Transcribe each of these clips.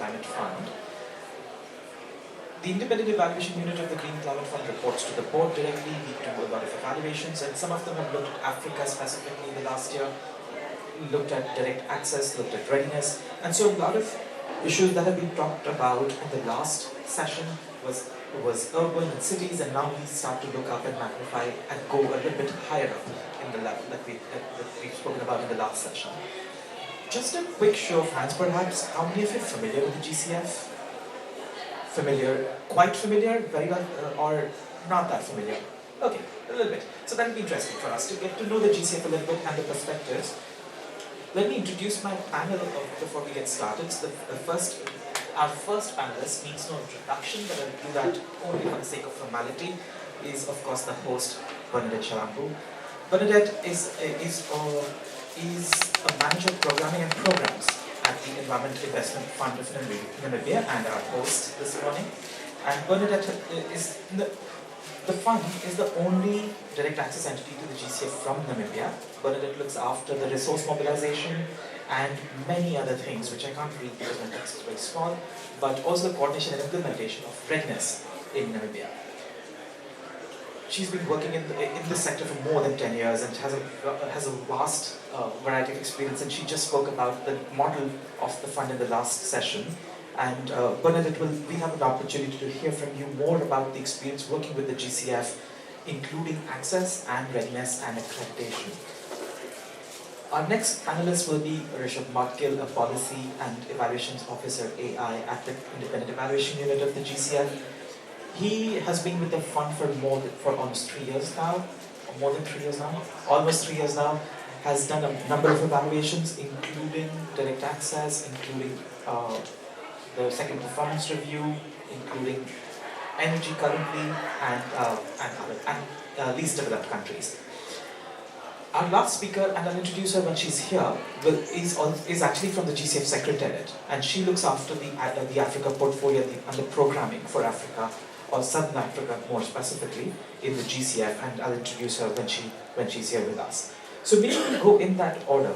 Climate Fund. The independent evaluation unit of the Green Climate Fund reports to the board directly. We do a lot of evaluations, and some of them have looked at Africa specifically in the last year, looked at direct access, looked at readiness, and so a lot of issues that have been talked about in the last session was urban and cities, and now we start to look up and magnify and go a little bit higher up in the level that we've spoken about in the last session. Just a quick show of hands perhaps, how many of you are familiar with the GCF? Familiar, quite familiar, very well, or not that familiar? Okay, a little bit. So that'll be interesting for us to get to know the GCF a little bit and the perspectives. Let me introduce my panel before we get started. So our first panelist needs no introduction, but I'll do that only for the sake of formality, is of course the host, Bernadette Shalampu. Bernadette is a manager of programming and programs at the Environment Investment Fund of Namibia and our host this morning. And Bernadette the fund is the only direct access entity to the GCF from Namibia. Bernadette looks after the resource mobilization and many other things, which I can't read because my text is very small, but also the coordination and implementation of readiness in Namibia. She's been working in this sector for more than 10 years and has a vast variety of experience, and she just spoke about the model of the fund in the last session. And Bernadette, we have an opportunity to hear from you more about the experience working with the GCF, including access and readiness and accreditation. Our next panelist will be Rishabh Matkill, a Policy and Evaluations Officer AI at the Independent Evaluation Unit of the GCF. He has been with the fund for almost 3 years now, or more than 3 years now, almost 3 years now, has done a number of evaluations, including direct access, including the second performance review, including energy currently, and least developed countries. Our last speaker, and I'll introduce her when she's here, is actually from the GCF Secretariat, and she looks after the Africa portfolio and the programming for Africa, or Southern Africa more specifically, in the GCF, and I'll introduce her when she's here with us. So maybe we'll go in that order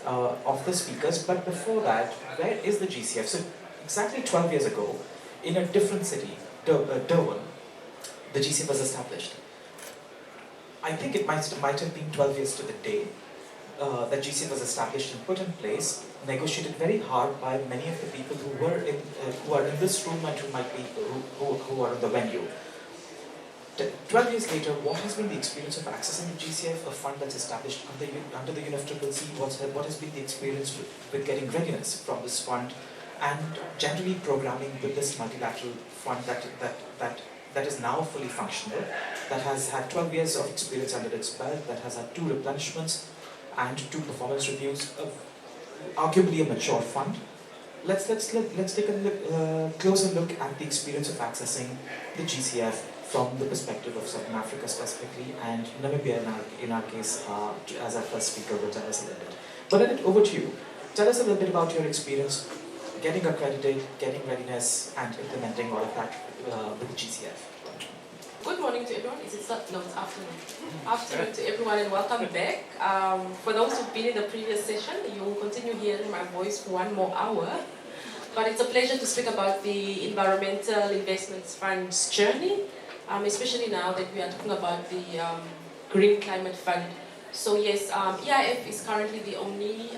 of the speakers, but before that, where is the GCF? So exactly 12 years ago, in a different city, Durban, the GCF was established. I think it might have been 12 years to the day that GCF was established and put in place, negotiated very hard by many of the people who are in this room and who are in the venue. 12 years later, what has been the experience of accessing the GCF, a fund that's established under the UNFCCC? What has been the experience with getting readiness from this fund, and generally programming with this multilateral fund that is now fully functional, that has had 12 years of experience under its belt, that has had 2 replenishments and 2 performance reviews, arguably a mature fund. Let's take a closer look at the experience of accessing the GCF from the perspective of Southern Africa specifically, and Namibia in our case, as our first speaker will tell us a little bit. Bernadette, over to you. Tell us a little bit about your experience getting accredited, getting readiness, and implementing all of that with the GCF. Good morning to everyone. Is it no, it's afternoon. Afternoon to everyone and welcome back. For those who've been in the previous session, you will continue hearing my voice for 1 more hour. But it's a pleasure to speak about the Environmental Investments Fund's journey, especially now that we are talking about the Green Climate Fund. So yes, EIF is currently the only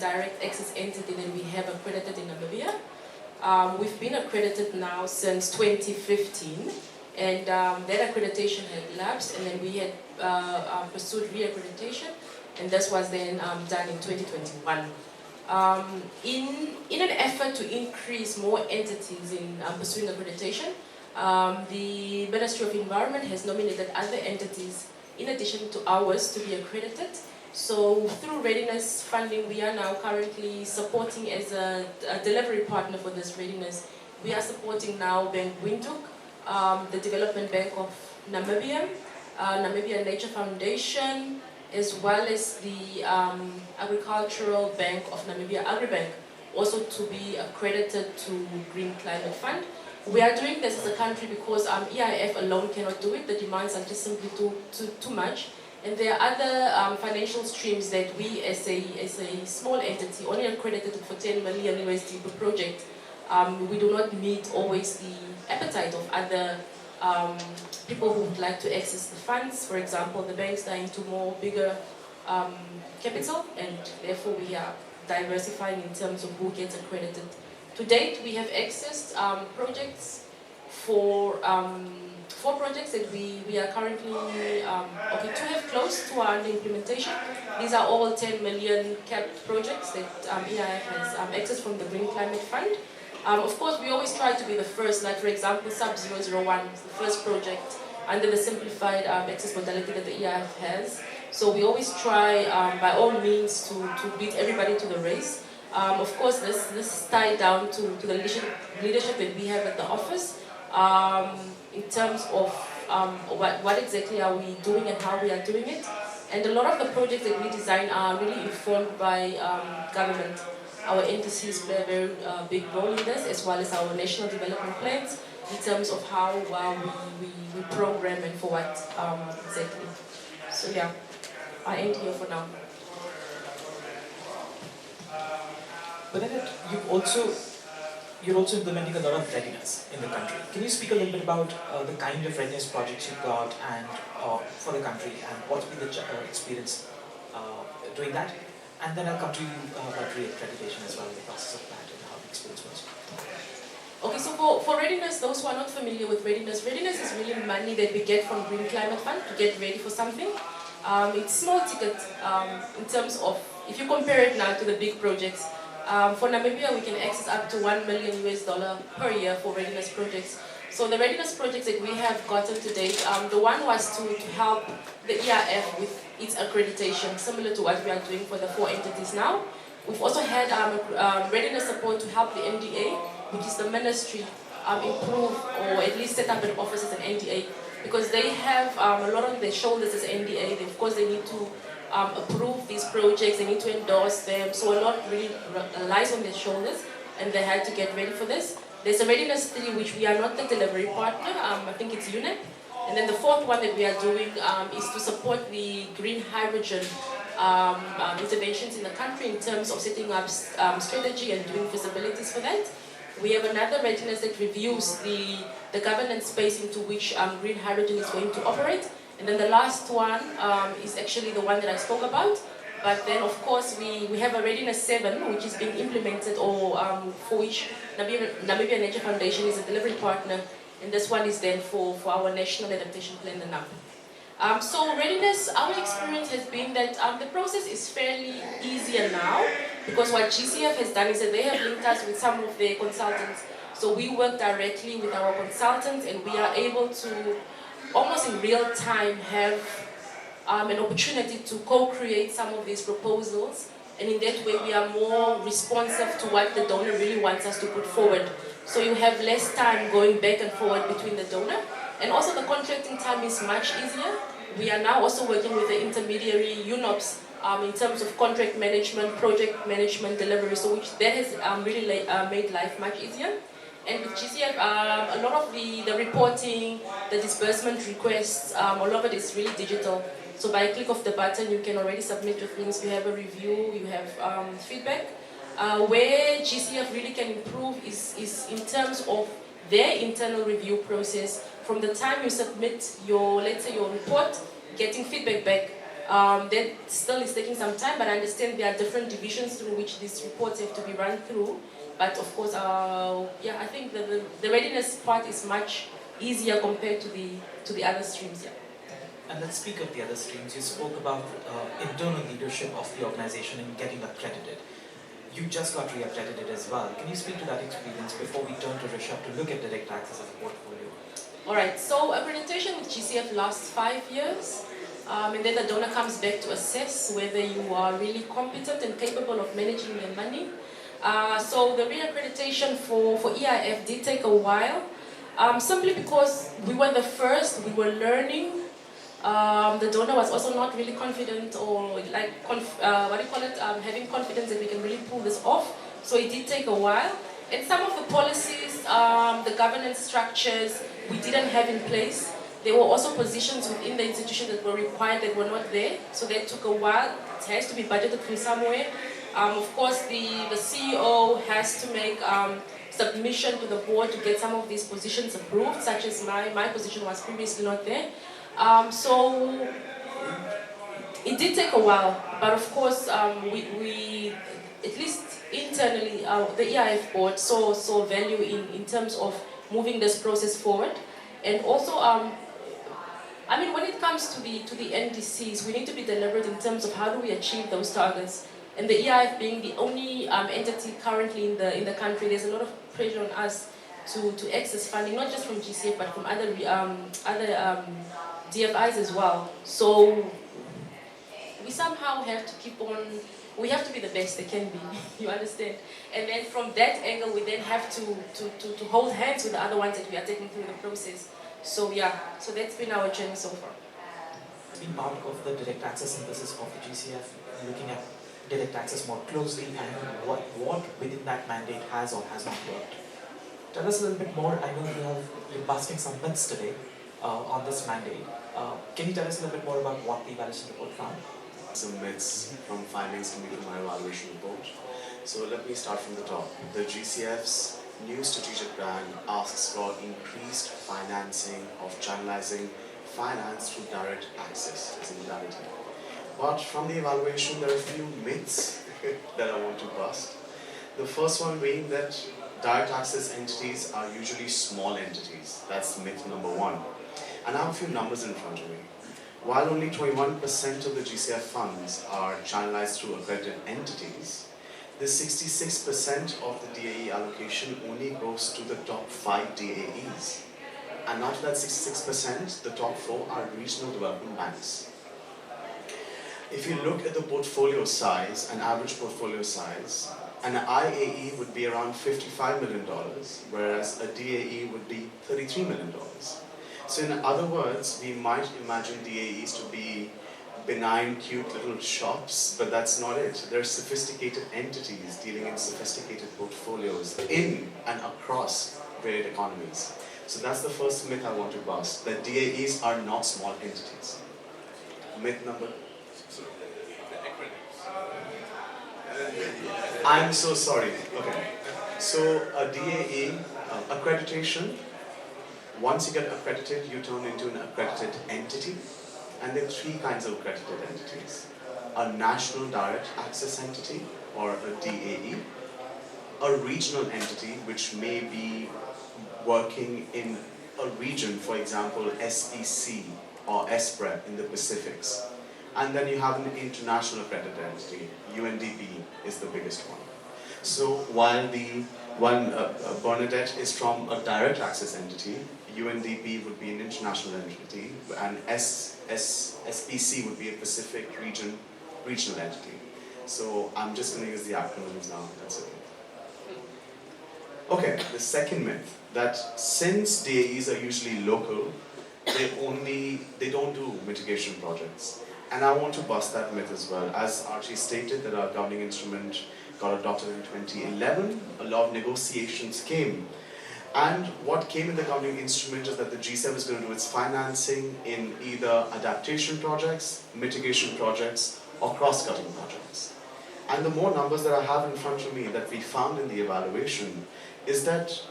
direct access entity that we have accredited in Namibia. We've been accredited now since 2015, and that accreditation had lapsed, and then we had pursued re-accreditation, and this was then done in 2021. In an effort to increase more entities in pursuing accreditation, the Ministry of Environment has nominated other entities in addition to ours to be accredited. So through readiness funding, we are now currently supporting as a delivery partner for this readiness. We are supporting now Bank Windhoek, the Development Bank of Namibia, Namibia Nature Foundation, as well as the Agricultural Bank of Namibia, Agribank, also to be accredited to Green Climate Fund. We are doing this as a country because EIF alone cannot do it. The demands are just simply too much. And there are other financial streams that we, as a small entity, only accredited for 10 million USD per project, we do not meet always the appetite of other people who would like to access the funds. For example, the banks are into more bigger capital, and therefore we are diversifying in terms of who gets accredited. To date, we have accessed projects for 4 projects that we are currently, okay, 2 have closed, 2 are under implementation. These are all 10 million capped projects that EIF has accessed from the Green Climate Fund. Of course, we always try to be the first, like for example, Sub-001 is the first project under the simplified access modality that the EIF has. So we always try, by all means, to beat everybody to the race. Of course, this is tied down to the leadership that we have at the office in terms of what exactly are we doing and how we are doing it. And a lot of the projects that we design are really informed by government. Our NDCs play a very big role in this, as well as our national development plans in terms of how we program and for what exactly. So yeah, I end here for now. But then you're also implementing a lot of readiness in the country. Can you speak a little bit about the kind of readiness projects you've got and for the country, and what's been the experience doing that? And then I'll come to battery accreditation as well, the process of that and how the experience was. Okay, so for readiness, those who are not familiar with readiness is really money that we get from Green Climate Fund to get ready for something. It's small ticket in terms of, if you compare it now to the big projects, for Namibia we can access up to $1 million per year for readiness projects. So the readiness projects that we have gotten to date, the one was to help the EIF with its accreditation, similar to what we are doing for the 4 entities now. We've also had readiness support to help the NDA, which is the ministry, improve or at least set up an office as an NDA, because they have a lot on their shoulders as NDA. Of course, they need to approve these projects, they need to endorse them, so a lot really lies on their shoulders, and they had to get ready for this. There's a readiness 3, which we are not the delivery partner, I think it's UNEP. And then the 4th one that we are doing is to support the green hydrogen interventions in the country in terms of setting up strategy and doing feasibilities for that. We have another readiness that reviews the governance space into which green hydrogen is going to operate. And then the last one is actually the one that I spoke about. But then, of course, we have a Readiness 7, which is being implemented, or for which Namibia Nature Foundation is a delivery partner. And this one is then for our National Adaptation Plan, the NAP. So readiness, our experience has been that the process is fairly easier now, because what GCF has done is that they have linked us with some of their consultants. So we work directly with our consultants, and we are able to, almost in real time, have an opportunity to co-create some of these proposals, and in that way we are more responsive to what the donor really wants us to put forward. So you have less time going back and forward between the donor, and also the contracting time is much easier. We are now also working with the intermediary UNOPS in terms of contract management, project management, delivery, so which that has really made life much easier. And with GCF, a lot of the reporting, the disbursement requests, all of it is really digital. So by a click of the button, you can already submit your things, you have a review, you have feedback. Where GCF really can improve is in terms of their internal review process. From the time you submit your, let's say, your report, getting feedback back, that still is taking some time, but I understand there are different divisions through which these reports have to be run through. But of course, yeah, I think the readiness part is much easier compared to the other streams. Yeah. And let's speak of the other streams. You spoke about internal leadership of the organization and getting accredited. You just got re-accredited as well. Can you speak to that experience before we turn to Rishabh to look at direct access as a portfolio? All right. So accreditation with GCF lasts 5 years. And then the donor comes back to assess whether you are really competent and capable of managing your money. So the re-accreditation for EIF did take a while, simply because we were the first, we were learning. The donor was also not really confident, or like, having confidence that we can really pull this off. So it did take a while. And some of the policies, the governance structures, we didn't have in place. There were also positions within the institution that were required that were not there. So that took a while. It has to be budgeted from somewhere. Of course, the CEO has to make submission to the board to get some of these positions approved, such as my position was previously not there. So it did take a while, but of course we at least internally, the EIF board saw value in terms of moving this process forward. And also, I mean, when it comes to the NDCs, we need to be deliberate in terms of how do we achieve those targets. And the EIF being the only entity currently in the country, there's a lot of pressure on us to access funding, not just from GCF, but from other DFIs as well. So we somehow have to keep on, we have to be the best they can be, you understand? And then from that angle, we then have to hold hands with the other ones that we are taking through the process. So yeah, so that's been our journey so far. It's been part of the direct access synthesis of the GCF, looking at direct access more closely and what within that mandate has or has not worked. Tell us a little bit more. I know you're busting some myths today on this mandate. Can you tell us a little bit more about what the evaluation report found? Some myths from findings coming from my evaluation report. So let me start from the top. The GCF's new strategic plan asks for increased financing of channelizing finance through direct access as a modality. But from the evaluation, there are a few myths that I want to bust. The first one being that direct access entities are usually small entities. That's myth number one. And I have a few numbers in front of me. While only 21% of the GCF funds are channelized through accredited entities, the 66% of the DAE allocation only goes to the top 5 DAEs. And out of that 66%, the top 4 are regional development banks. If you look at the portfolio size, an average portfolio size, an IAE would be around $55 million, whereas a DAE would be $33 million. So in other words, we might imagine DAEs to be benign, cute little shops, but that's not it. They're sophisticated entities dealing in sophisticated portfolios in and across varied economies. So that's the first myth I want to bust, that DAEs are not small entities. Myth number... I'm so sorry. Okay. So a DAE, accreditation, once you get accredited, you turn into an accredited entity. And there are 3 kinds of accredited entities. A national direct access entity, or a DAE. A regional entity, which may be working in a region, for example, SEC or SPREP in the Pacifics. And then you have an international accredited entity. UNDP is the biggest one. So while Bernadette is from a direct access entity, UNDP would be an international entity, and SPC would be a Pacific regional entity. So I'm just going to use the acronyms now, that's it. Okay, the second myth, that since DAEs are usually local, they don't do mitigation projects. And I want to bust that myth as well. As Archie stated, that our governing instrument got adopted in 2011, a lot of negotiations came. And what came in the governing instrument is that the G7 is going to do its financing in either adaptation projects, mitigation projects, or cross-cutting projects. And the more numbers that I have in front of me that we found in the evaluation is that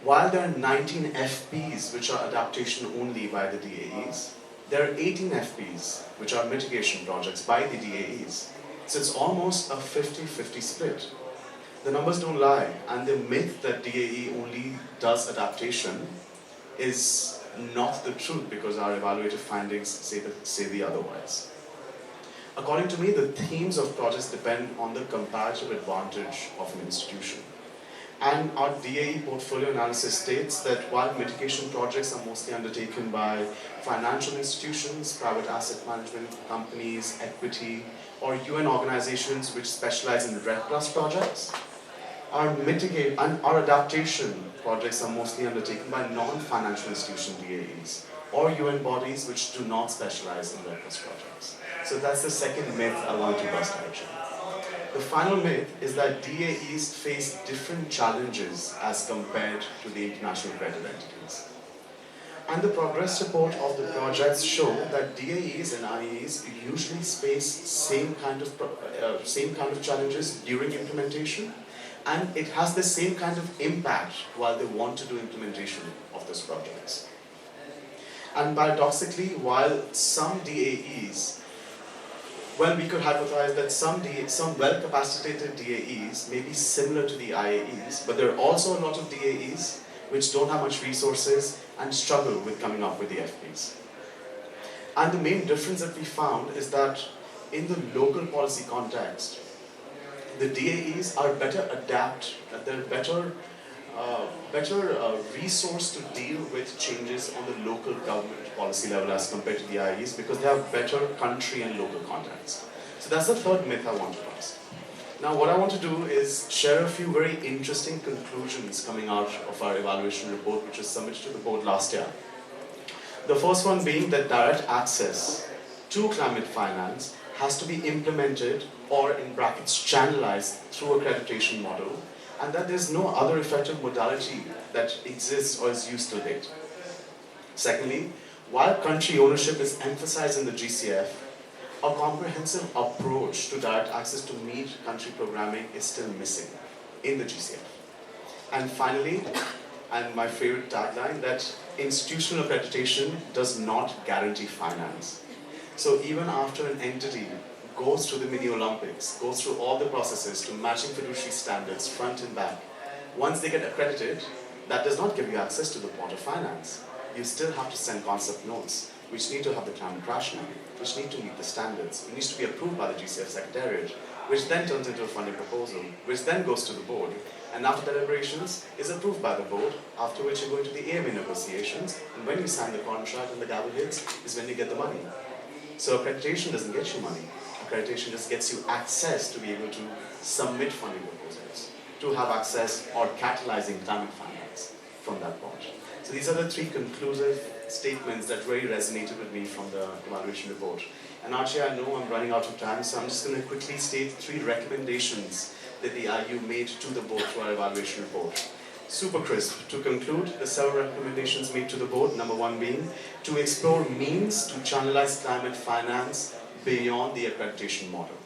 while there are 19 FPs which are adaptation only by the DAEs, there are 18 FPs which are mitigation projects by the DAEs. So it's almost a 50-50 split. The numbers don't lie, and the myth that DAE only does adaptation is not the truth, because our evaluative findings say the otherwise. According to me, the themes of projects depend on the comparative advantage of an institution. And our DAE portfolio analysis states that while mitigation projects are mostly undertaken by financial institutions, private asset management companies, equity, or UN organizations which specialize in RED Plus projects, our adaptation projects are mostly undertaken by non-financial institution DAEs, or UN bodies which do not specialize in RED Plus projects. So that's the second myth I want to bust out. The final myth is that DAEs face different challenges as compared to the international accredited entities. And the progress report of the projects show that DAEs and IAEs usually face same kind of challenges during implementation, And it has the same kind of impact while they want to do implementation of those projects. And paradoxically, while some DAEs, well, we could hypothesize that some well-capacitated DAEs may be similar to the IAEs, but there are also a lot of DAEs which don't have much resources and struggle with coming up with the FPs. And the main difference that we found is that in the local policy context, the DAEs are better they're better resourced to deal with changes on the local government policy level as compared to the IAEs because they have better country and local context. So that's the third myth I want to bust. Now what I want to do is share a few very interesting conclusions coming out of our evaluation report, which was submitted to the board last year. The first one being that direct access to climate finance has to be implemented or in brackets channelized through accreditation model, and that there's no other effective modality that exists or is used to date. Secondly, while country ownership is emphasized in the GCF, a comprehensive approach to direct access to meet country programming is still missing in the GCF. And finally, and my favorite tagline, that institutional accreditation does not guarantee finance. So even after an entity goes through the mini Olympics, goes through all the processes to matching fiduciary standards front and back, once they get accredited, that does not give you access to the pot of finance. You still have to send concept notes, which need to have the climate rationale, which need to meet the standards. It needs to be approved by the GCF Secretariat, which then turns into a funding proposal, which then goes to the board, and after deliberations is approved by the board, after which you go into the AMA negotiations, and when you sign the contract and the gavel hits is when you get the money. So accreditation doesn't get you money. Accreditation just gets you access to be able to submit funding proposals, to have access or catalyzing climate finance from that point. So these are the three conclusive statements that really resonated with me from the evaluation report. And actually, I know I'm running out of time, so I'm just going to quickly state three recommendations that the IU made to the board for our evaluation report. Super crisp. To conclude, the several recommendations made to the board, number one being to explore means to channelize climate finance beyond the accreditation model.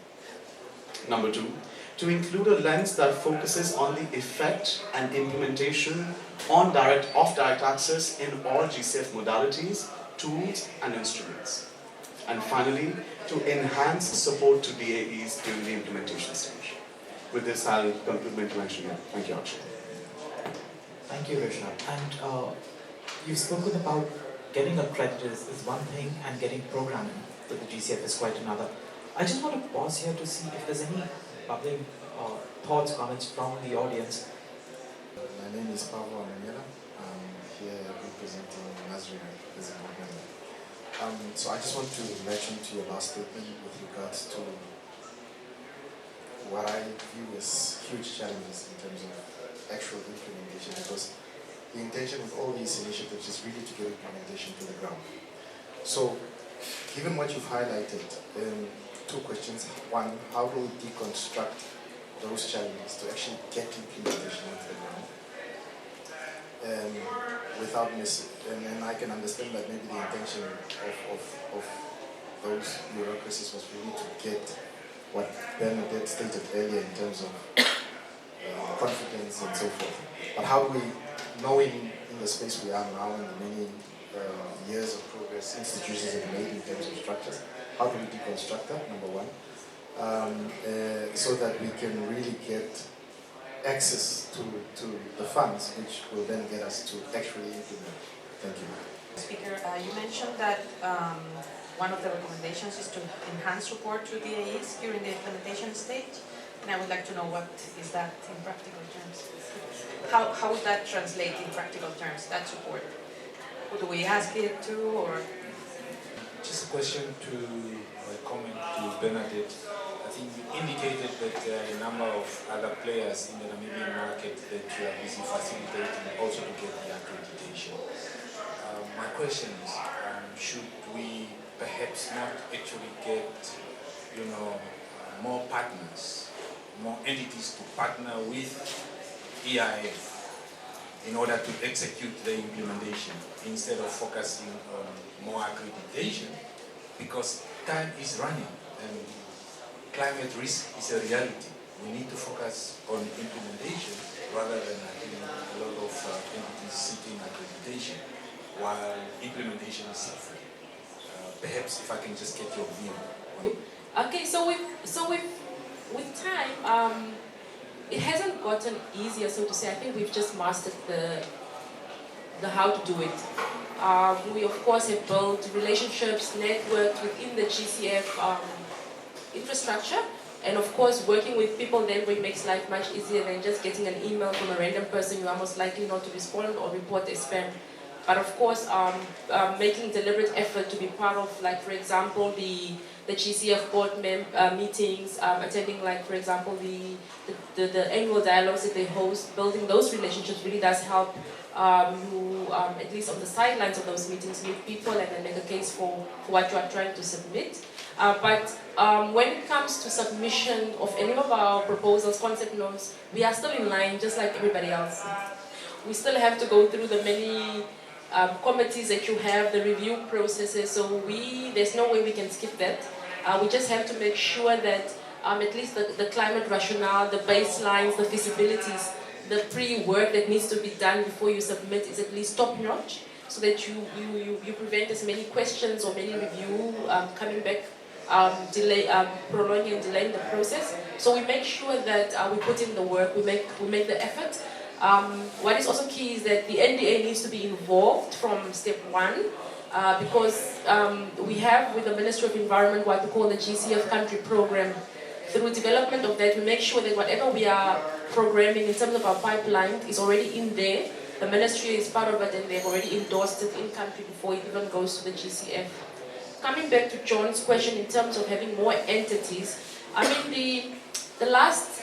Number two, to include a lens that focuses on the effect and implementation of direct access in all GCF modalities, tools and instruments. And finally, to enhance support to DAEs during the implementation stage. With this, I'll conclude my intervention here. Thank you, Akshay. Thank you, Risha. And you've spoken about getting accredited is one thing and getting programming with the GCF is quite another. I just want to pause here to see if there's any bubbling thoughts, comments from the audience. My name is Pablo Amaniela. I'm here representing Nazarene as an organizer. So I just want to mention to your last statement with regards to what I view as huge challenges in terms of actual implementation, because the intention of all these initiatives is really to get implementation to the ground. So, given what you've highlighted, two questions. One, how do we deconstruct those challenges to actually get implementation into the ground? Without missing, and I can understand that maybe the intention of those bureaucracies was really to get what Bernadette stated earlier in terms of confidence and so forth. But how do we, knowing in the space we are now and the many years of progress institutions have made in terms of structures, how do we deconstruct that, number one, so that we can really get access to the funds, which will then get us to actually implement. Thank you. Speaker, you mentioned that one of the recommendations is to enhance support to DAEs during the implementation stage, and I would like to know what is that in practical terms. How would that translate in practical terms, that support? Do we ask it to, or? Just a question to comment to Bernadette. I think you indicated that there are a number of other players in the Namibian market that you are busy facilitating also to get the accreditation. My question is, should we perhaps not actually get, more partners, more entities to partner with EIF in order to execute the implementation instead of focusing on more accreditation, because time is running and climate risk is a reality. we need to focus on implementation rather than having a lot of entities seeking accreditation while implementation is suffering. Perhaps if I can just get your view on it. Okay, with time, it hasn't gotten easier, so to say. I think we've just mastered the how to do it. We of course have built relationships, networks within the GCF infrastructure, and of course working with people then makes life much easier than just getting an email from a random person you are most likely not to respond or report as spam. But of course, making deliberate effort to be part of, like for example, the GCF board meetings, attending, like for example, the annual dialogues that they host, building those relationships really does help you, at least on the sidelines of those meetings, meet people and then make a case for what you are trying to submit. But when it comes to submission of any of our proposals, concept notes, we are still in line just like everybody else. We still have to go through the many committees that you have, the review processes, so there's no way we can skip that. We just have to make sure that at least the climate rationale, the baselines, the feasibilities, the pre-work that needs to be done before you submit is at least top-notch, so that you prevent as many questions or many review coming back, prolonging and delaying the process. So we make sure that we put in the work, we make the effort. What is also key is that the NDA needs to be involved from step one, because we have with the Ministry of Environment what we call the GCF country program. Through development of that, we make sure that whatever we are programming in terms of our pipeline is already in there. The ministry is part of it and they've already endorsed it in country before it even goes to the GCF. Coming back to John's question in terms of having more entities, I mean the last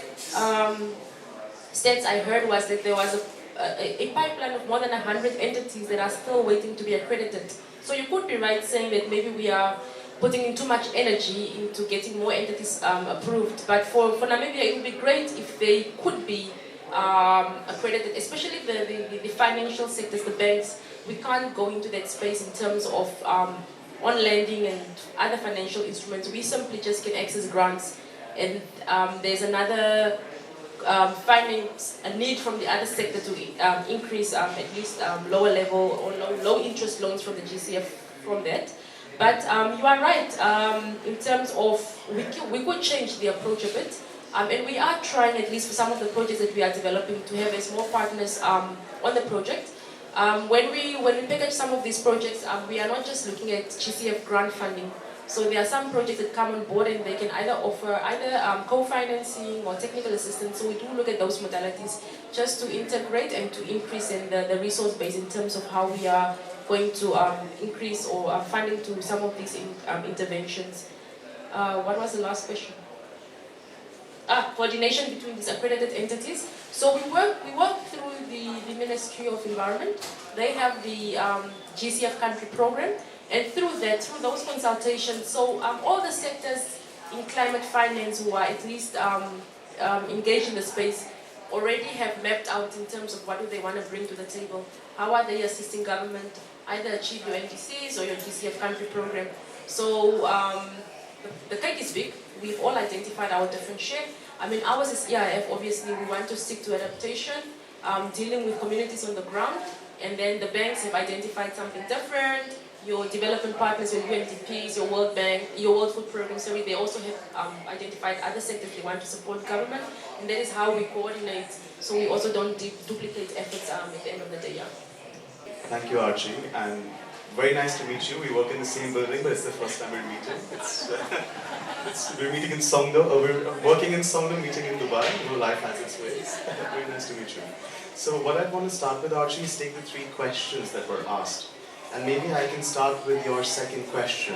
stats I heard was that there was a pipeline of more than 100 entities that are still waiting to be accredited. So you could be right saying that maybe we are putting in too much energy into getting more entities approved. But for Namibia, it would be great if they could be accredited, especially the financial sectors, the banks. We can't go into that space in terms of on-lending and other financial instruments. We simply just can access grants. And there's another a need from the other sector to increase at least lower level or low interest loans from the GCF from that. But you are right, in terms of, we could change the approach a bit, and we are trying, at least for some of the projects that we are developing, to have as more partners on the project. When we package some of these projects, we are not just looking at GCF grant funding. So there are some projects that come on board and they can either offer co-financing or technical assistance. So we do look at those modalities just to integrate and to increase in the resource base in terms of how we are going to increase or funding to some of these interventions. What was the last question? Coordination between these accredited entities. So we work through the Ministry of Environment. They have the GCF country program. And through those consultations, so all the sectors in climate finance who are at least engaged in the space already have mapped out in terms of what do they want to bring to the table. How are they assisting government either achieve your NDCs or your GCF country program? So the cake is big. We've all identified our different share. I mean, ours is EIF. Obviously, we want to stick to adaptation, dealing with communities on the ground, and then the banks have identified something different. Your development partners, your UNDPs, your World Bank, your World Food Program, sorry, they also have identified other sectors they want to support government, and that is how we coordinate, so we also don't duplicate efforts at the end of the day. Yeah. Thank you, Archie, and very nice to meet you. We work in the same building, but it's the first time we're meeting. We're meeting in Songdo, we're working in Songdo, meeting in Dubai. You know, life has its ways. Very nice to meet you. So what I want to start with, Archie, is take the 3 questions that were asked. And maybe I can start with your second question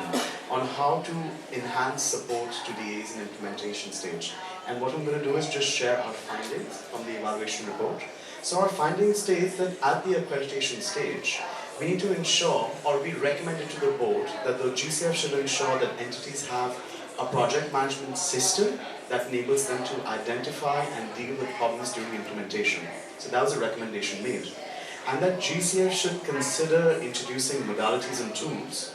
on how to enhance support to DAs in implementation stage. And what I'm going to do is just share our findings from the evaluation report. So our findings states that at the accreditation stage, we need to ensure, or we recommend it to the board, that the GCF should ensure that entities have a project management system that enables them to identify and deal with problems during implementation. So that was a recommendation made. And that GCF should consider introducing modalities and tools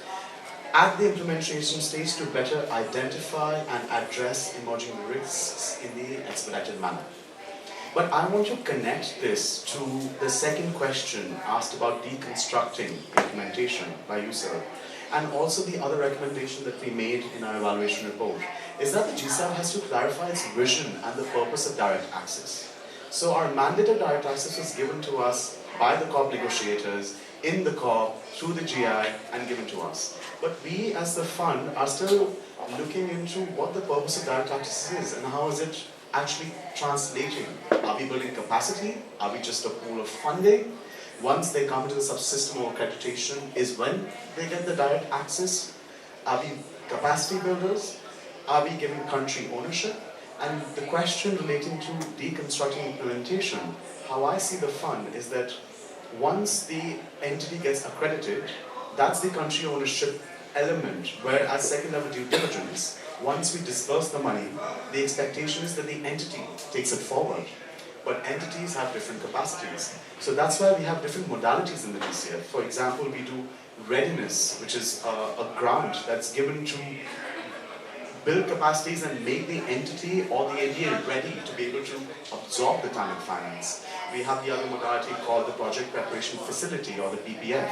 at the implementation stage to better identify and address emerging risks in the expedited manner. But I want to connect this to the second question asked about deconstructing implementation by you, sir, and also the other recommendation that we made in our evaluation report, is that the GSAB has to clarify its vision and the purpose of direct access. So our mandate of direct access was given to us by the COP negotiators, in the COP, through the GI, and given to us. But we as the fund are still looking into what the purpose of direct access is and how is it actually translating. Are we building capacity? Are we just a pool of funding? Once they come into the subsystem or accreditation is when they get the direct access. Are we capacity builders? Are we giving country ownership? And the question relating to deconstructing implementation, how I see the fund is that once the entity gets accredited, that's the country ownership element, where as second level due diligence, once we disperse the money, the expectation is that the entity takes it forward. But entities have different capacities. So that's why we have different modalities in the DCF. For example, we do readiness, which is a grant that's given to build capacities and make the entity or the NDA ready to be able to absorb the climate finance. We have the other modality called the Project Preparation Facility, or the PPF,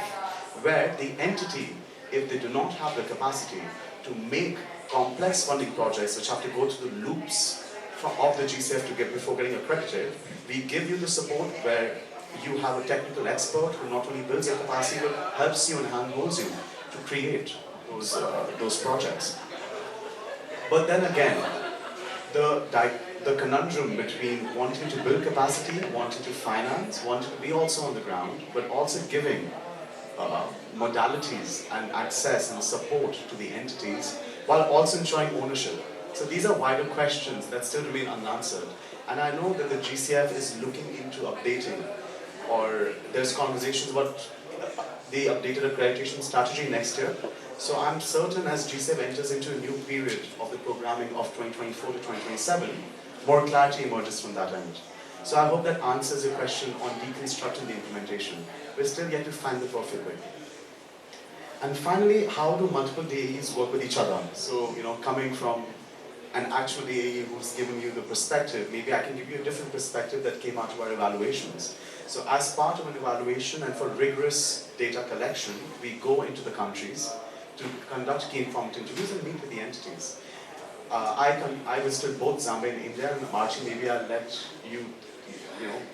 where the entity, if they do not have the capacity to make complex funding projects which have to go through the loops of the GCF to get before getting accredited, we give you the support where you have a technical expert who not only builds your capacity but helps you and handholds you to create those projects. But then again, the conundrum between wanting to build capacity, wanting to finance, wanting to be also on the ground, but also giving modalities and access and support to the entities, while also ensuring ownership. So these are wider questions that still remain unanswered. And I know that the GCF is looking into updating, or there's conversations about the updated accreditation strategy next year. So I'm certain as GCF enters into a new period of the programming of 2024 to 2027, more clarity emerges from that end. So I hope that answers your question on deconstructing the implementation. We're still yet to find the perfect way. And finally, how do multiple DAEs work with each other? So, coming from an actual DAE who's given you the perspective, maybe I can give you a different perspective that came out of our evaluations. So as part of an evaluation and for rigorous data collection, we go into the countries to conduct key informed interviews and meet with the entities. I visited both Zambia and India, and Archie, maybe I'll let you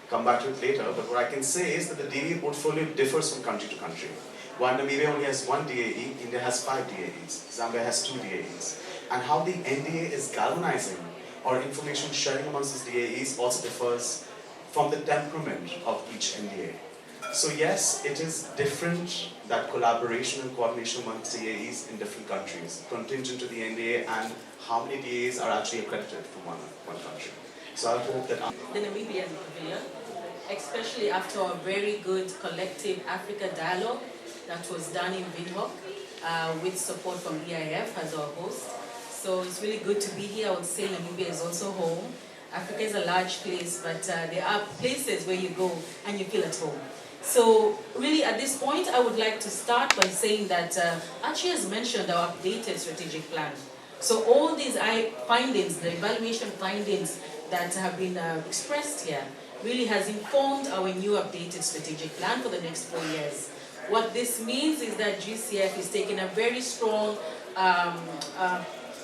come back to it later, but what I can say is that the DAE portfolio differs from country to country. While Namibia only has one DAE, India has 5 DAEs, Zambia has 2 DAEs. And how the NDA is galvanizing or information sharing amongst these DAEs also differs from the temperament of each NDA. So yes, it is different, that collaboration and coordination amongst DAEs in different countries, contingent to the NDA and how many DAEs are actually accredited from one country. So I hope that... The Namibian Pavilion, especially after a very good collective Africa dialogue that was done in Windhoek with support from EIF as our host. So it's really good to be here. I would say Namibia is also home. Africa is a large place, but there are places where you go and you feel at home. So really at this point, I would like to start by saying that Archie has mentioned our updated strategic plan. So all these findings, the evaluation findings that have been expressed here, really has informed our new updated strategic plan for the next 4 years. What this means is that GCF is taking a very strong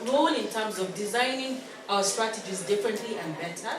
role in terms of designing our strategies differently and better,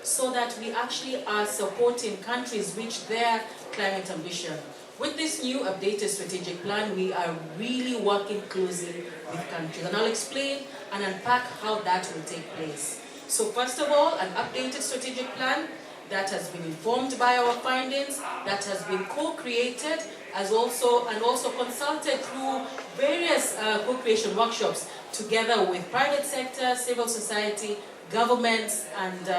so that we actually are supporting countries reach their climate ambition. With this new updated strategic plan, we are really working closely with countries, and I'll explain and unpack how that will take place. So first of all, an updated strategic plan that has been informed by our findings, that has been co-created, and also consulted through various co-creation workshops together with private sector, civil society, governments, and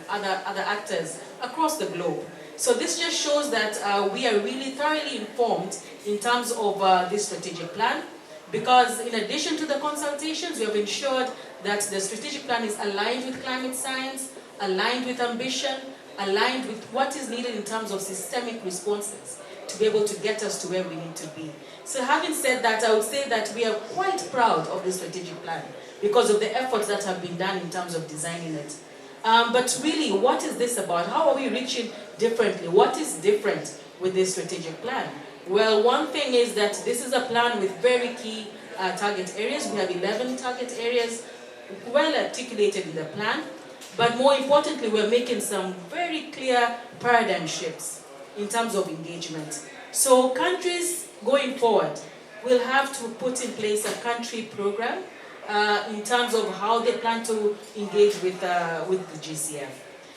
other actors across the globe. So this just shows that we are really thoroughly informed in terms of this strategic plan, because in addition to the consultations, we have ensured that the strategic plan is aligned with climate science, aligned with ambition, aligned with what is needed in terms of systemic responses. to be able to get us to where we need to be. So having said that, I would say that we are quite proud of this strategic plan because of the efforts that have been done in terms of designing it. But really, what is this about? How are we reaching differently? What is different with this strategic plan? Well, one thing is that this is a plan with very key target areas. We have 11 target areas well articulated in the plan. But more importantly, we're making some very clear paradigm shifts in terms of engagement. So countries going forward will have to put in place a country program in terms of how they plan to engage with the GCF.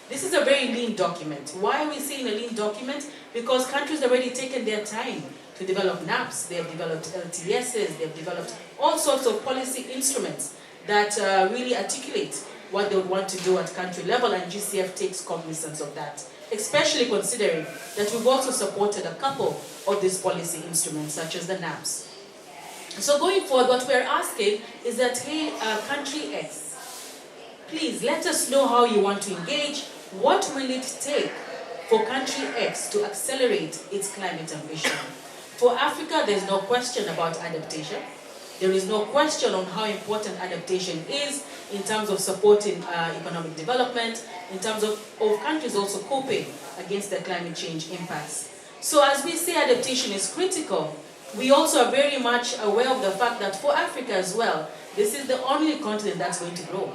This is a very lean document. Why are we saying a lean document? Because countries have already taken their time to develop NAPs, they have developed LTSs, they have developed all sorts of policy instruments that really articulate what they would want to do at country level, and GCF takes cognizance of that, especially considering that we've also supported a couple of these policy instruments, such as the NAPs. So going forward, what we're asking is that, hey, country X, please let us know how you want to engage. What will it take for country X to accelerate its climate ambition? For Africa, there's no question about adaptation. There is no question on how important adaptation is in terms of supporting economic development, in terms of countries also coping against their climate change impacts. So as we say adaptation is critical, we also are very much aware of the fact that for Africa as well, this is the only continent that's going to grow.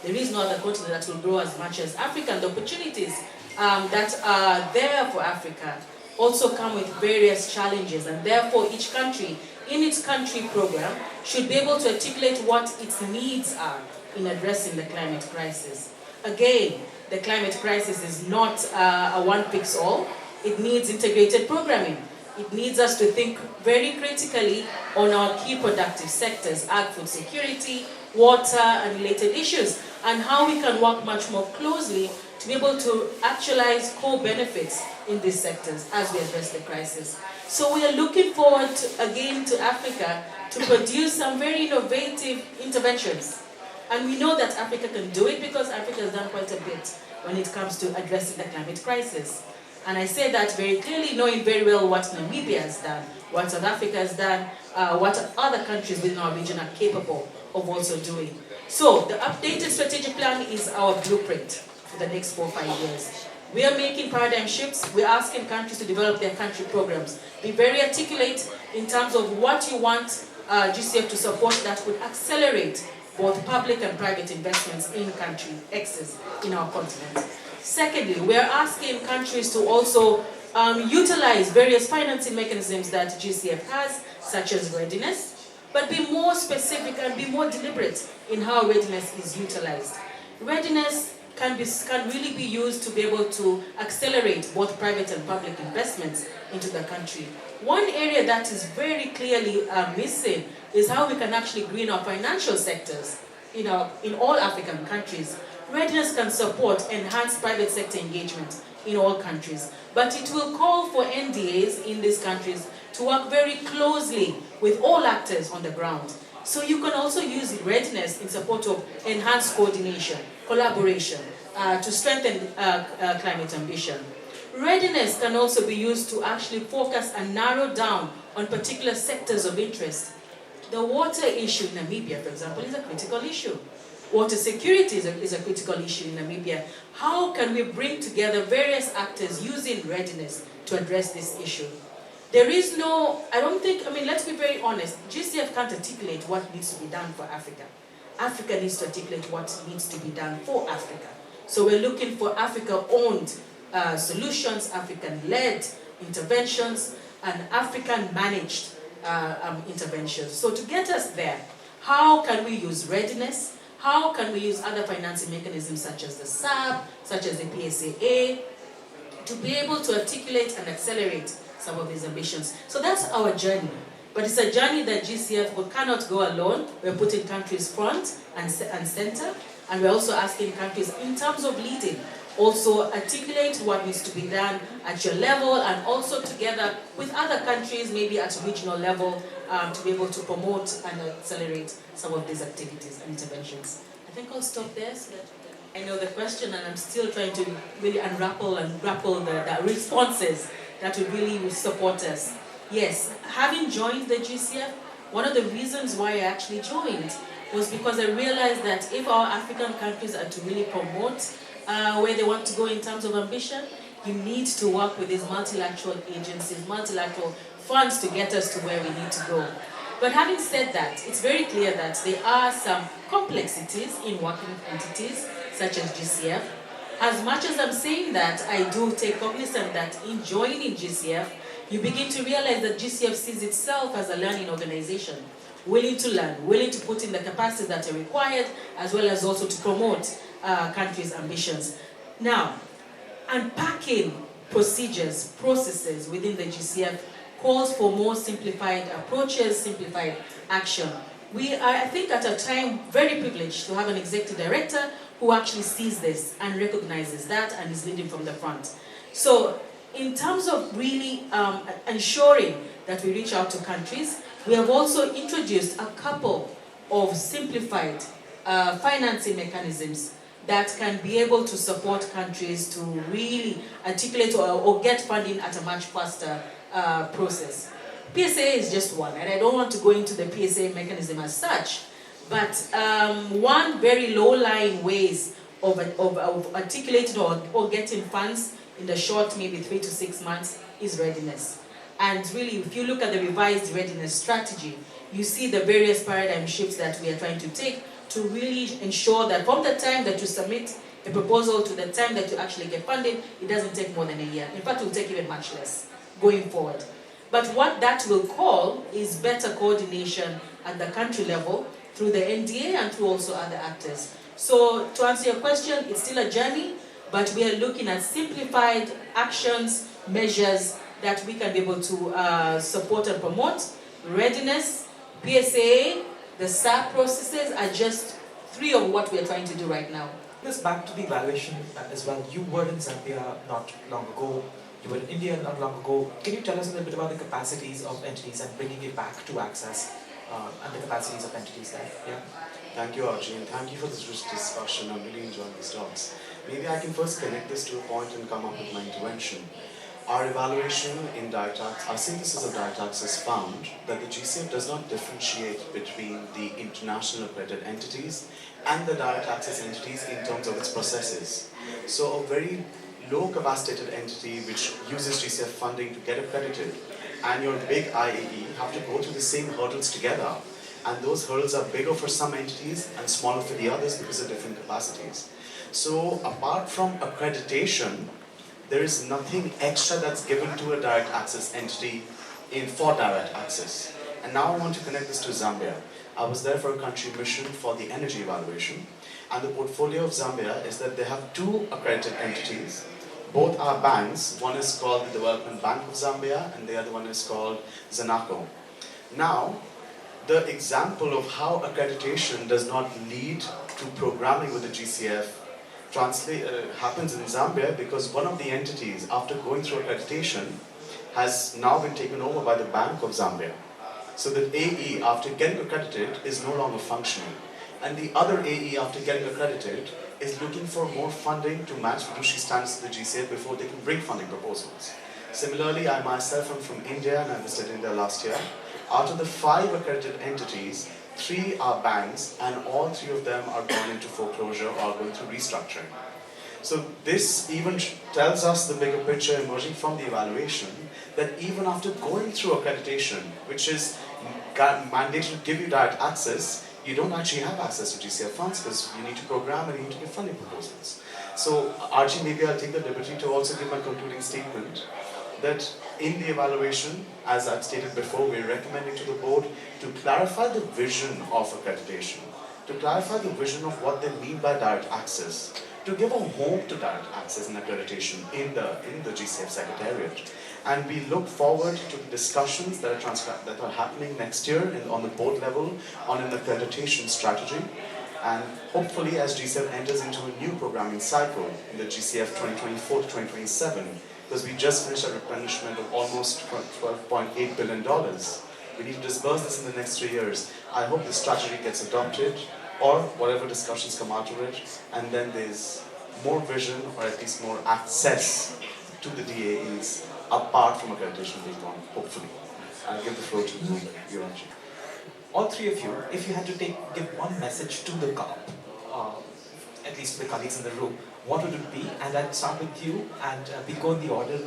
There is no other continent that will grow as much as Africa, and the opportunities that are there for Africa also come with various challenges, and therefore each country in its country program should be able to articulate what its needs are in addressing the climate crisis. Again, the climate crisis is not a one-fix-all. It needs integrated programming. It needs us to think very critically on our key productive sectors, ag-food security, water and related issues, and how we can work much more closely to be able to actualize core benefits in these sectors as we address the crisis. So we are looking forward again to Africa to produce some very innovative interventions. And we know that Africa can do it because Africa has done quite a bit when it comes to addressing the climate crisis. And I say that very clearly, knowing very well what Namibia has done, what South Africa has done, what other countries within our region are capable of also doing. So the updated strategic plan is our blueprint for the next 4 or 5 years. We are making paradigm shifts. We're asking countries to develop their country programs. Be very articulate in terms of what you want GCF to support that would accelerate both public and private investments in country X's in our continent. Secondly, we're asking countries to also utilize various financing mechanisms that GCF has, such as readiness, but be more specific and be more deliberate in how readiness is utilized. Readiness can really be used to be able to accelerate both private and public investments into the country. One area that is very clearly missing is how we can actually green our financial sectors in all African countries. Readiness can support enhanced private sector engagement in all countries, but it will call for NDAs in these countries to work very closely with all actors on the ground. So you can also use readiness in support of enhanced coordination, collaboration, to strengthen climate ambition. Readiness can also be used to actually focus and narrow down on particular sectors of interest. The water issue in Namibia, for example, is a critical issue. Water security is a critical issue in Namibia. How can we bring together various actors using readiness to address this issue? There is no, let's be very honest, GCF can't articulate what needs to be done for Africa. Africa needs to articulate what needs to be done for Africa. So we're looking for Africa-owned solutions, African-led interventions, and African-managed interventions. So to get us there, how can we use readiness? How can we use other financing mechanisms such as the SAB, such as the PSAA, to be able to articulate and accelerate some of these ambitions? So that's our journey. But it's a journey that GCF cannot go alone. We're putting countries front and center, and we're also asking countries in terms of leading, also articulate what needs to be done at your level and also together with other countries, maybe at a regional level, to be able to promote and accelerate some of these activities and interventions. I think I'll stop there so that I know the question, and I'm still trying to really unravel and grapple the responses that would really support us. Yes, having joined the GCF, one of the reasons why I actually joined was because I realized that if our African countries are to really promote where they want to go in terms of ambition, you need to work with these multilateral agencies, multilateral funds to get us to where we need to go. But having said that, it's very clear that there are some complexities in working with entities such as GCF. As much as I'm saying that, I do take cognizance that in joining GCF, you begin to realize that GCF sees itself as a learning organization, willing to learn, willing to put in the capacities that are required, as well as also to promote countries' ambitions. Now, unpacking procedures, processes within the GCF calls for more simplified approaches, simplified action. We are, I think, at a time very privileged to have an executive director who actually sees this and recognizes that and is leading from the front. So, in terms of really ensuring that we reach out to countries, we have also introduced a couple of simplified financing mechanisms that can be able to support countries to really articulate or get funding at a much faster process. PSA is just one, and I don't want to go into the PSA mechanism as such, but one very low-lying ways of articulating or getting funds in the short, maybe 3 to 6 months, is readiness. And really, if you look at the revised readiness strategy, you see the various paradigm shifts that we are trying to take to really ensure that from the time that you submit a proposal to the time that you actually get funding, it doesn't take more than a year. In fact, it will take even much less going forward. But what that will call is better coordination at the country level through the NDA and through also other actors. So to answer your question, it's still a journey, but we are looking at simplified actions, measures that we can be able to support and promote. Readiness, PSA, the SAP processes are just 3 of what we are trying to do right now. This back to the evaluation as well. You were in Zambia not long ago. You were in India not long ago. Can you tell us a little bit about the capacities of entities and bringing it back to access and the capacities of entities there? Yeah. Thank you, Archie, and thank you for this rich discussion. I'm really enjoying these talks. Maybe I can first connect this to a point and come up with my intervention. Our evaluation in direct access, our synthesis of direct access found that the GCF does not differentiate between the international accredited entities and the direct access entities in terms of its processes. So a very low capacitated entity which uses GCF funding to get accredited and your big IAE have to go through the same hurdles together, and those hurdles are bigger for some entities and smaller for the others because of different capacities. So apart from accreditation, there is nothing extra that's given to a direct access entity for direct access. And now I want to connect this to Zambia. I was there for a country mission for the energy evaluation, and the portfolio of Zambia is that they have 2 accredited entities. Both are banks. One is called the Development Bank of Zambia and the other one is called Zanaco. Now, the example of how accreditation does not lead to programming with the GCF happens in Zambia because one of the entities, after going through accreditation, has now been taken over by the Bank of Zambia. So the AE, after getting accredited, is no longer functioning. And the other AE, after getting accredited, is looking for more funding to match fiduciary standards to the GCF before they can bring funding proposals. Similarly, I myself am from India and I visited India last year. Out of the 5 accredited entities, 3 are banks and all 3 of them are gone into foreclosure or going through restructuring. So this even tells us the bigger picture emerging from the evaluation that even after going through accreditation, which is mandated to give you direct access, you don't actually have access to GCF funds because you need to program and you need to give funding proposals. So Archie, maybe I'll take the liberty to also give my concluding statement that in the evaluation, as I've stated before, we're recommending to the board to clarify the vision of accreditation, to clarify the vision of what they mean by direct access, to give a home to direct access and accreditation in the GCF Secretariat. And we look forward to the discussions that are happening next year on the board level on an accreditation strategy. And hopefully as GCF enters into a new programming cycle in the GCF 2024 to 2027, because we just finished a replenishment of almost $12.8 billion. We need to disburse this in the next 3 years. I hope the strategy gets adopted or whatever discussions come out of it, and then there's more vision or at least more access to the DAEs apart from accreditation being gone, hopefully. I'll give the floor to you, Anji. All three of you, if you had to give one message to the COP, at least to the colleagues in the room, what would it be? And I'd start with you, and we go in the order as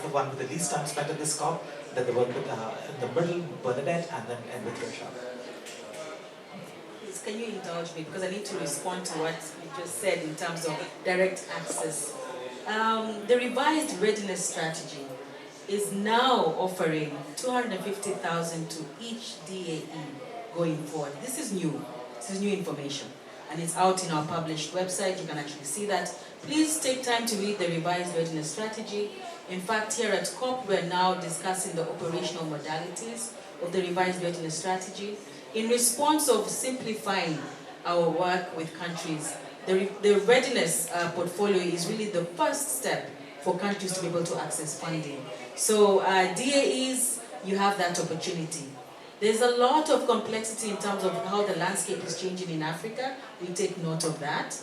the one with the least time spent in this COP, then the one with, in the middle, Bernadette, and then end with Risha. Please, can you indulge me, because I need to respond to what you just said in terms of direct access. The revised readiness strategy is now offering 250,000 to each DAE going forward. This is new. This is new information. And it's out in our published website. You can actually see that. Please take time to read the revised readiness strategy. In fact, here at COP, we're now discussing the operational modalities of the revised readiness strategy in response of simplifying our work with countries. The readiness portfolio is really the first step for countries to be able to access funding. So DAEs, you have that opportunity. There's a lot of complexity in terms of how the landscape is changing in Africa. We take note of that.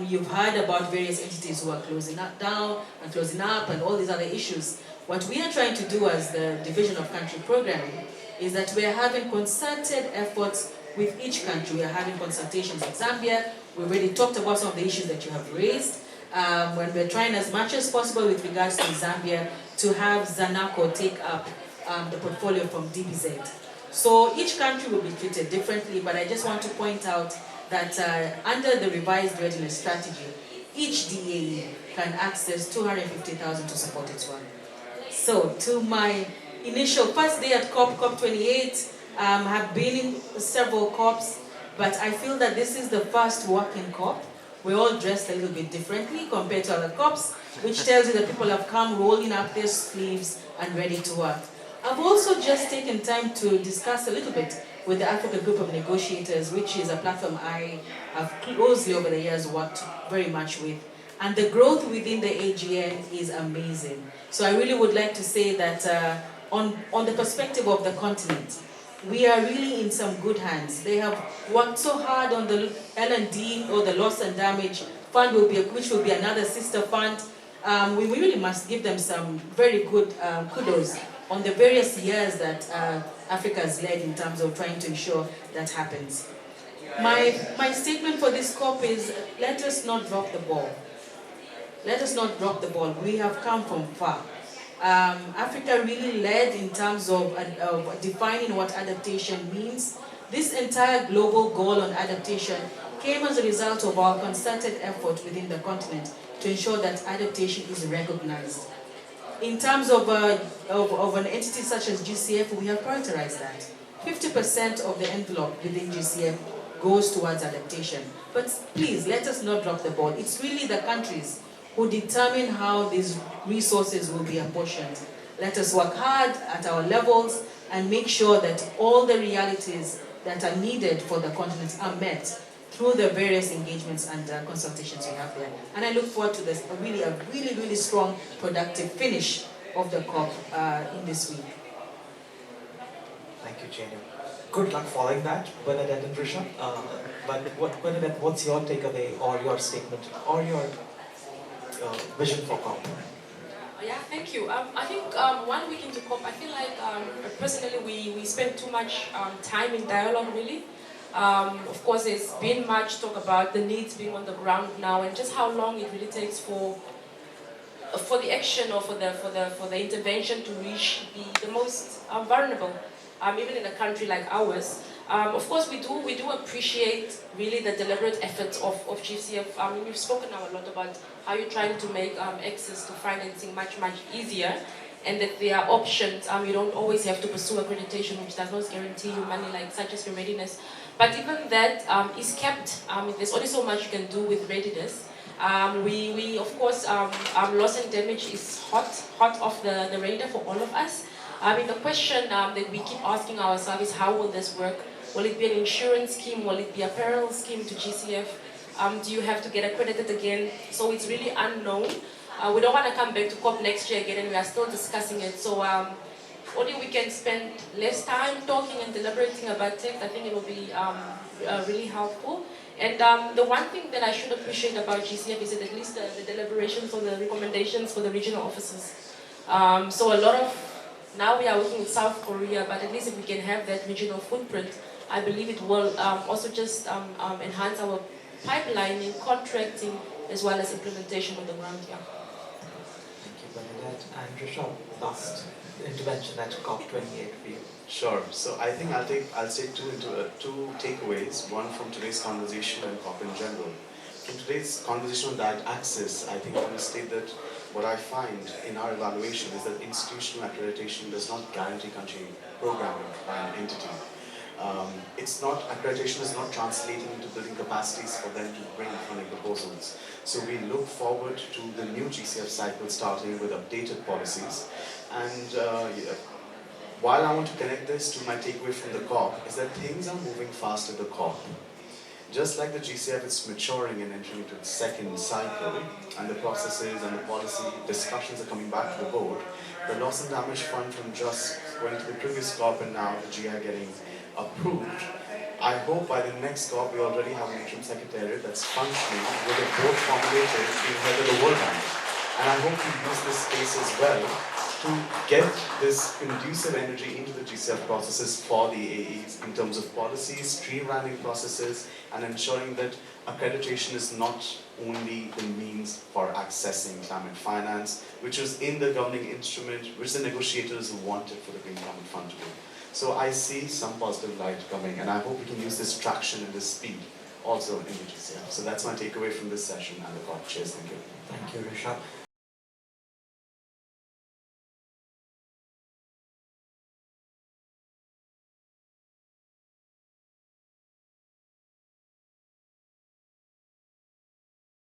You've heard about various entities who are closing down and closing up and all these other issues. What we are trying to do as the Division of Country Programming is that we are having concerted efforts with each country. We are having consultations with Zambia. We already talked about some of the issues that you have raised. When we're trying as much as possible with regards to Zambia to have Zanaco take up the portfolio from DBZ. So each country will be treated differently, but I just want to point out that under the revised readiness strategy, each DAE can access 250,000 to support its work. So to my initial first day at COP28, have been in several COPs, but I feel that this is the first working COP. We're all dressed a little bit differently compared to other COPs, which tells you that people have come rolling up their sleeves and ready to work. I've also just taken time to discuss a little bit with the Africa Group of Negotiators, which is a platform I have closely over the years worked very much with. And the growth within the AGN is amazing. So I really would like to say that on the perspective of the continent, we are really in some good hands. They have worked so hard on the L&D, or the loss and damage fund, which will be another sister fund. We really must give them some very good kudos on the various years that Africa has led in terms of trying to ensure that happens. My statement for this COP is, let us not drop the ball. Let us not drop the ball. We have come from far. Africa really led in terms of defining what adaptation means. This entire global goal on adaptation came as a result of our concerted effort within the continent to ensure that adaptation is recognized. In terms of an entity such as GCF, we have prioritized that. 50% of the envelope within GCF goes towards adaptation. But please, let us not drop the ball. It's really the countries who determine how these resources will be apportioned. Let us work hard at our levels and make sure that all the realities that are needed for the continent are met through the various engagements and consultations we have there. And I look forward to this, a really strong, productive finish of the COP in this week. Thank you, Jane. Good luck following that, Bernadette and Risha. But Bernadette, what's your takeaway or your statement or your vision for COP? Yeah, thank you. I think 1 week into COP, I feel like personally we spent too much time in dialogue, really. Of course, there's been much talk about the needs being on the ground now, and just how long it really takes for the action or for the intervention to reach the most vulnerable, even in a country like ours. Of course, we do appreciate really the deliberate efforts of GCF. We've spoken now a lot about how you're trying to make access to financing much easier, and that there are options. You don't always have to pursue accreditation, which does not guarantee you money like such as your readiness. But even that is kept. There's only so much you can do with readiness. We of course, loss and damage is hot off the radar for all of us. The question that we keep asking ourselves is, how will this work? Will it be an insurance scheme? Will it be a peril scheme to GCF? Do you have to get accredited again? So it's really unknown. We don't want to come back to COP next year again, and we are still discussing it. So only we can spend less time talking and deliberating about it. I think it will be really helpful. And the one thing that I should appreciate about GCF is that at least the deliberations or the recommendations for the regional offices. So a lot of, now we are working with South Korea, but at least if we can have that regional footprint, I believe it will also just enhance our pipelining, contracting, as well as implementation on the ground here. Thank you, Bernadette. And Rishabh, last intervention at COP28 for you. Sure. So I think I'll take two takeaways. One from today's conversation and COP in general. From today's conversation on that axis, I think I want to state that what I find in our evaluation is that institutional accreditation does not guarantee country programming by an entity. Accreditation is not translating into building capacities for them to bring funding proposals. So we look forward to the new GCF cycle starting with updated policies. And while I want to connect this to my takeaway from the COP, is that things are moving fast at the COP. Just like the GCF is maturing and entering into its second cycle, and the processes and the policy discussions are coming back to the board, the loss and damage fund from just going to the previous COP and now the GI getting approved, I hope by the next COP we already have an interim secretariat that's functioning with a board formulated being head of the World Bank. And I hope we use this space as well to get this conducive energy into the GCF processes for the AEs in terms of policies, streamlining processes, and ensuring that accreditation is not only the means for accessing climate finance, which was in the governing instrument, which the negotiators wanted for the Green Climate Fund to do. So I see some positive light coming, and I hope we can use this traction and this speed also in the GCF. So that's my takeaway from this session and the COP. Cheers, thank you. Thank you, Rishabh.